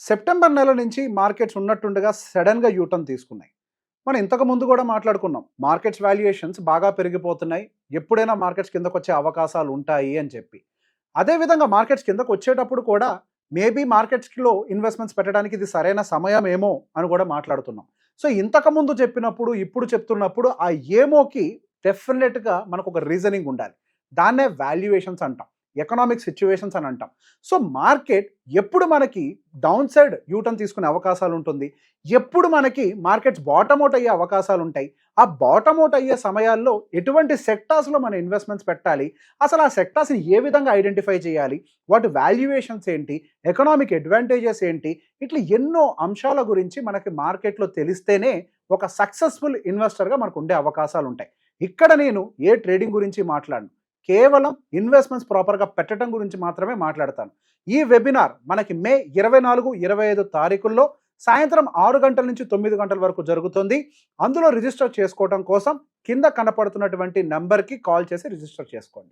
September నెల నుంచి markets ఉన్నట్టుండగా సడన్‌గా యూటర్న్ తీసుకున్నాయి. మనం ఇంతకు ముందు కూడా మాట్లాడుకున్నాం. మార్కెట్స్ వాల్యుయేషన్స్ బాగా పెరిగిపోతున్నాయి. ఎప్పుడైనా మార్కెట్స్ కిందకొచ్చే అవకాశాలు ఉంటాయి అని చెప్పి. అదే విధంగా మార్కెట్స్ కిందకొచ్చేటప్పుడు కూడా మేబీ మార్కెట్స్‌లో ఇన్వెస్ట్‌మెంట్స్ పెట్టడానికి ఇది సరైన సమయమేమో అని కూడా మాట్లాడుతున్నాం. సో, ఇంతకుముందు చెప్పినప్పుడు, ఇప్పుడు చెప్తున్నప్పుడు ఆ ఏమోకి డెఫినిట్‌గా మనకొక రీజనింగ్ ఉండాలి. దాన్నే వాల్యుయేషన్స్ అంటాం. ఎకనామిక్ సిట్యుయేషన్స్ అని అంటాం. సో, మార్కెట్ ఎప్పుడు మనకి డౌన్ సైడ్ యూటర్న్ తీసుకునే అవకాశాలు ఉంటుంది. ఎప్పుడు మనకి మార్కెట్స్ బాటమ్ ఔట్ అయ్యే అవకాశాలు ఉంటాయి. ఆ బాటమ్ ఔట్ అయ్యే సమయాల్లో ఎటువంటి సెక్టార్స్‌లో మన ఇన్వెస్ట్‌మెంట్స్ పెట్టాలి. అసలు ఆ సెక్టార్స్‌ని ఏ విధంగా ఐడెంటిఫై చేయాలి. వాటి వాల్యుయేషన్స్ ఏంటి? ఎకనామిక్ అడ్వాంటేజెస్ ఏంటి? ఇట్లా ఎన్నో అంశాల గురించి మనకి మార్కెట్‌లో తెలిస్తేనే ఒక సక్సెస్‌ఫుల్ ఇన్వెస్టర్‌గా మనకు ఉండే అవకాశాలు ఉంటాయి. ఇక్కడ నేను ఏ ట్రేడింగ్ గురించి మాట్లాడను. కేవలం ఇన్వెస్ట్‌మెంట్స్ ప్రాపర్‌గా పెట్టడం గురించి మాత్రమే మాట్లాడతాను. ఈ వెబినార్ మనకి మే 24, 25 తారీఖుల్లో సాయంత్రం 6 గంటల నుంచి 9 గంటల వరకు జరుగుతుంది. అందులో రిజిస్టర్ చేసుకోవడం కోసం కింద కనపడుతున్నటువంటి నంబర్‌కి కాల్ చేసి రిజిస్టర్ చేసుకోండి.